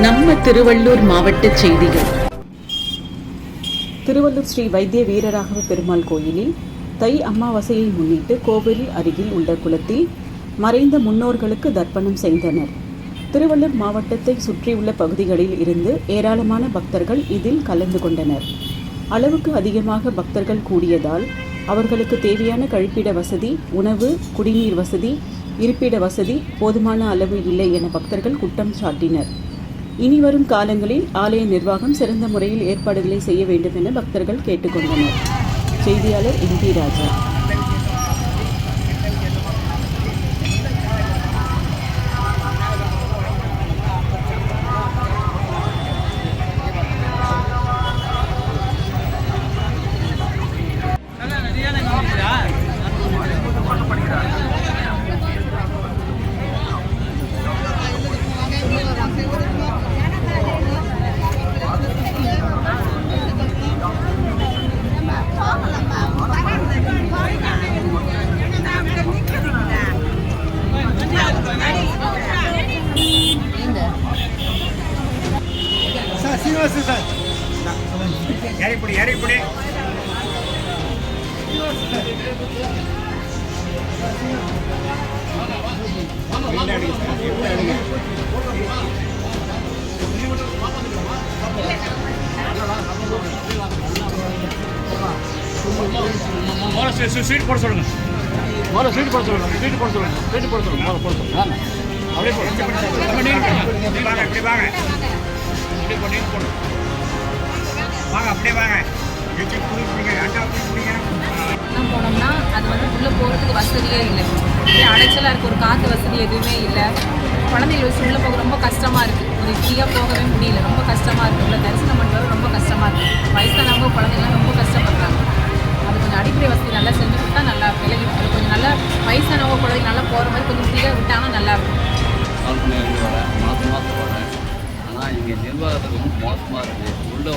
நம்ம திருவள்ளூர் மாவட்ட செய்திகள். திருவள்ளூர் ஸ்ரீ வைத்திய வீரராகவ பெருமாள் கோயிலில் தை அமாவாசையை முன்னிட்டு கோவில் அருகில் உள்ள குளத்தில் மறைந்த முன்னோர்களுக்கு தர்ப்பணம் செய்தனர். திருவள்ளூர் மாவட்டத்தை சுற்றியுள்ள பகுதிகளில் இருந்து ஏராளமான பக்தர்கள் இதில் கலந்து கொண்டனர். அளவுக்கு அதிகமாக பக்தர்கள் கூடியதால் அவர்களுக்கு தேவையான கழிப்பிட வசதி, உணவு, குடிநீர் வசதி, இருப்பிட வசதி போதுமான அளவு இல்லை என பக்தர்கள் குற்றம் சாட்டினர். இனிவரும் காலங்களில் ஆலய நிர்வாகம் சிறந்த முறையில் ஏற்பாடுகளை செய்ய வேண்டும் என பக்தர்கள் கேட்டுக்கொண்டனர். செய்தியாளர் MP ராஜா. சார் ஏறிப்படி ஸ்வீட் போட சொல்லுங்க. முதல்ல ஸ்வீட் போட சொல்லுங்க. அப்படியே போடுங்க. அப்படியே வாங்க. போனோம்னா அது உள்ளே போகிறதுக்கு வசதியே இல்லை. அடைச்சலாக இருக்குது, ஒரு காற்று வசதி எதுவுமே இல்லை. குழந்தைகள் வச்சு உள்ளே போக ரொம்ப கஷ்டமாக இருக்குது. ஒரு ஃப்ரீயாக போகவே முடியல, ரொம்ப கஷ்டமாக இருக்குது. உள்ள தரிசனம் பண்ணுறது ரொம்ப கஷ்டமாக இருக்குது. வயசானவங்க குழந்தைங்களாம் ரொம்ப கஷ்டப்படுறாங்க. அது கொஞ்சம் அடிப்படை வசதி நல்லா செஞ்சு கொடுத்தா நல்லா விலகி அது கொஞ்சம் நல்லா வயசானவங்க குழந்தைங்க நல்லா போகிற மாதிரி கொஞ்சம் ஃப்ரீயாக விட்டாங்கன்னா நல்லாயிருக்கும். மாதம் வரேன். ஆனால் இங்கே நிர்வாகத்துக்கு ரொம்ப மோசமாக இருக்குது. உள்ளே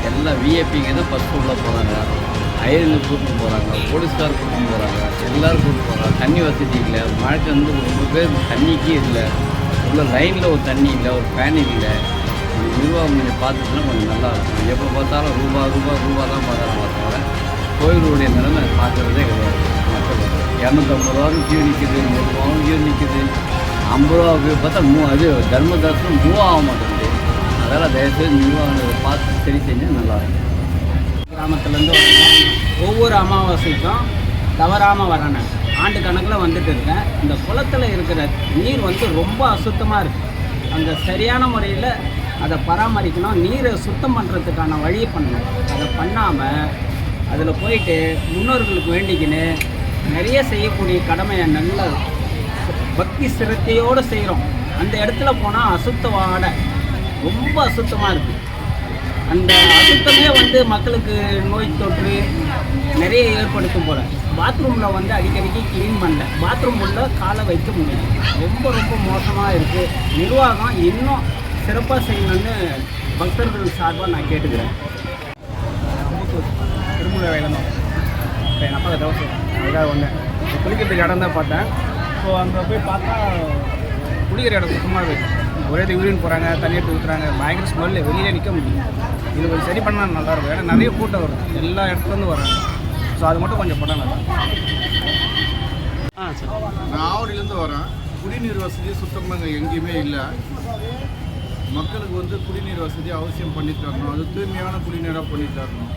எல்லாம் விஐபிங்க தான் ஃபஸ்ட்டு உள்ளே போகிறாங்க. ஐரனு கூப்பிட்டு போகிறாங்க, போலீஸ்கார் கூப்பிட்டு போகிறாங்க, எல்லோரும் கூப்பிட்டு போகிறாங்க. தண்ணி வசதி இல்லை. மழைக்கு ரொம்ப பேர் தண்ணிக்கே இல்லை. உள்ள லைனில் ஒரு தண்ணி இல்லை, ஒரு ஃபேன் இல்லை. நிர்வாகம் கொஞ்சம் பார்த்துட்டுனா கொஞ்சம் நல்லா இருக்கும். எப்போ பார்த்தாலும் ரூபா தான் பார்க்குறாங்க. கோயிலுடைய நிலைமை பார்க்குறதே கிடையாது. மக்கள் 250 ரூபாவும் கியூ நிற்குது, 100 ரூபாவும் கியூ நிற்குது. 50 ரூபா பார்த்தா அது தர்ம தரிசனம் மூவ் ஆக மாட்டேங்குது. அதனால் தயவுசெய்து நிர்வாகத்தை பார்த்து சரி செஞ்சால் நல்லாயிருக்கும். கிராமத்துலேருந்து வரேன். ஒவ்வொரு அமாவாசைக்கும் தவறாமல் வரேன். ஆண்டு கணக்கில் வந்துட்டு இருக்கேன். இந்த குளத்தில் இருக்கிற நீர் ரொம்ப அசுத்தமாக இருக்குது. அந்த சரியான முறையில் அதை பராமரிக்கணும். நீரை சுத்தம் பண்ணுறதுக்கான வழியை பண்ணணும். அதை பண்ணாமல் அதில் போயிட்டு முன்னோர்களுக்கு வேண்டிக்கின்னு நிறைய செய்யக்கூடிய கடமையை நல்ல பக்தி சிரத்தையோடு செய்கிறோம். அந்த இடத்துல போனால் அசுத்த வாடை ரொம்ப அசுத்தமாக இருக்குது. அந்த அசுத்தமே மக்களுக்கு நோய் தொற்று நிறைய ஏற்படுத்தும் போல். பாத்ரூமில் அடிக்கடிக்கு க்ளீன் பண்ணல. பாத்ரூம் உள்ள காலை வைக்க முடியல. ரொம்ப மோசமாக இருக்குது. நிர்வாகம் இன்னும் சிறப்பாக செய்யணும்னு பக்தர்கள் சார்பாக நான் கேட்டுக்கிறேன். திருமூல வேலை இப்போ என் அப்பா தவசை அதுக்காக வந்தேன். குளிக்கிறதுக்கு இடம் தான் பார்த்தேன். ஸோ அங்கே போய் பார்த்தா குளிக்கிற இடம் சுத்தமாக இருக்குது. ஒரே யூரின் போகிறாங்க, தண்ணி எடுத்து ஊற்றுறாங்க. பயங்கர ஸ்மெல்லு, வெளியே நிற்க முடியும். இது கொஞ்சம் சரி பண்ணால் நல்லாயிருக்கும். ஏன்னா நிறைய கூட்டம் வரும், எல்லா இடத்துலேருந்து வராங்க. ஸோ அது மட்டும் கொஞ்சம் பண்ணால் நல்லா. சரி. நான் ஆவடியிலேருந்து வரேன். குடிநீர் வசதி சுத்தமாக எங்கேயுமே இல்லை. மக்களுக்கு குடிநீர் வசதி அவசியம் பண்ணி தரணும். அது தூய்மையான குடிநீராக பண்ணி தரணும்.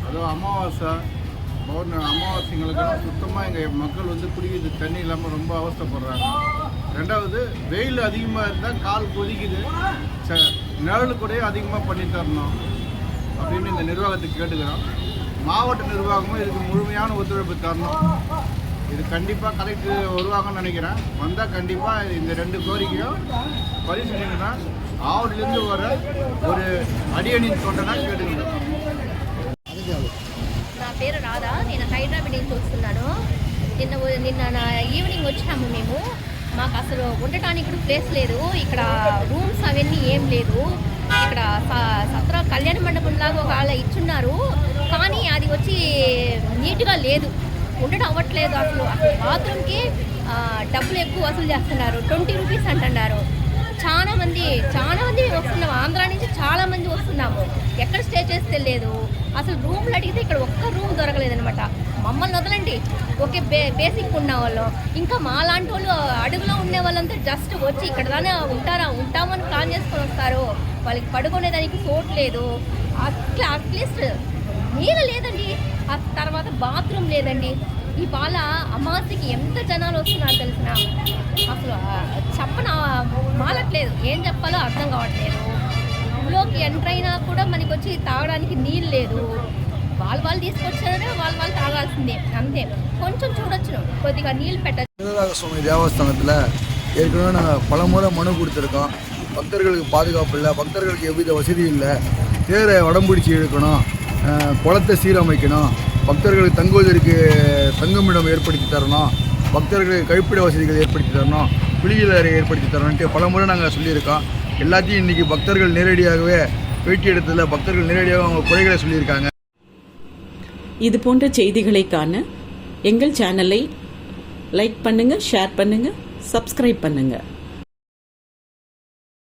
அதுவும் அமாவாசைங்களுக்கெல்லாம் சுத்தமாக எங்கள் மக்கள் குடிக்கிறது தண்ணி இல்லாமல் ரொம்ப அவஸ்தைப்படுறாங்க. ரெண்டாவது, வெயில் அதிகமாக இருந்தால் கால் கொதிக்குது. நிழல் கூட அதிகமாக பண்ணி தரணும் அப்படின்னு இந்த நிர்வாகத்துக்கு கேட்டுக்கிறோம். மாவட்ட நிர்வாகமும் இதுக்கு முழுமையான ஒத்துழைப்பு தரணும். இது கண்டிப்பாக கலெக்டர் வருவாங்கன்னு நினைக்கிறேன். வந்தால் கண்டிப்பாக இந்த 2 கோரிக்கையும் பதிவு செஞ்சீங்கன்னா ஆவடியிலேருந்து வர ஒரு అడియనిன் தொண்டனா கேட்டுக்கிறோம். నా పేరు రాధా. నేను హైదరాబాద్ నుంచి వస్తున్నాను. నిన్న ఈవినింగ్ వచ్చాము మేము. మాకు అసలు ఉండటానికి కూడా ప్లేస్ లేదు. ఇక్కడ రూమ్స్ అవన్నీ ఏం లేదు. ఇక్కడ సత్ర కళ్యాణ మండపంలాగా ఒక ఆళ్ళ ఇచ్చున్నారు. కానీ అది నీట్గా లేదు, ఉండడం అవ్వట్లేదు. అసలు బాత్రూమ్కి డబ్బులు ఎక్కువ వసూలు చేస్తున్నారు. 20 రూపీస్ అంటున్నారు. చాలా మంది వస్తున్నాము. ఆంధ్రా నుంచి చాలా మంది వస్తున్నాము. ఎక్కడ స్టే చేస్తే లేదు. అసలు రూమ్లు అడిగితే ఇక్కడ ఒక్క రూమ్ దొరకలేదనమాట. మమ్మల్ని వదలండి, ఓకే బేసిక్ ఉన్న వాళ్ళు, ఇంకా మా లాంటి వాళ్ళు అడుగులో ఉండే వాళ్ళంతా జస్ట్ వచ్చి ఇక్కడ దానే ఉంటామని ప్లాన్ చేసుకొని వస్తారు. వాళ్ళకి పడుకునేదానికి చోటు లేదు. అట్లీస్ట్ నీళ్ళు లేదండి. ఆ తర్వాత బాత్రూమ్ లేదండి. ఇవాళ అమావాస్యకి ఎంత జనాలు వస్తున్నారు తెలిసిన, అసలు చెప్పన మాలట్లేదు. ఏం చెప్పాలో అర్థం కావట్లేదు. ఊళ్ళోకి ఎంటర్ అయినా కూడా మనకి వచ్చి తాగడానికి నీళ్ళు లేదు. వాళ్ళు తీసుకొచ్చారే వాళ్ళు తాగాల్సిందే, అంతే. கொஞ்சம் చూడొచ్చు, కొద్దిగా నీళ్ళు పెట్టచ్చు. சுவாமி தேவஸ்தானத்தில் ஏற்கனவே நாங்கள் பல முறை மனு கொடுத்துருக்கோம். பக்தர்களுக்கு பாதுகாப்பு இல்லை, பக்தர்களுக்கு எவ்வித வசதி இல்லை, தேரை வடம்பிடிச்சி இழுக்கணும், குளத்தை சீரமைக்கணும், பக்தர்களுக்கு தங்குவதற்கு தங்குமிடம் ஏற்படுத்தி தரணும், பக்தர்களுக்கு கழிப்பிட வசதிகள் ஏற்படுத்தி தரணும், குளியல் அறை ஏற்படுத்தி தரணுன்ட்டு பல முறை நாங்கள் சொல்லியிருக்கோம். எல்லாத்தையும் இன்றைக்கி பக்தர்கள் நேரடியாகவே பேட்டி எடுத்ததில் பக்தர்கள் நேரடியாக அவங்க குறைகளை சொல்லியிருக்காங்க. இது போன்ற செய்திகளை காண எங்கள் சேனலை லைக் பண்ணுங்கள், ஷேர் பண்ணுங்கள், சப்ஸ்கிரைப் பண்ணுங்கள்.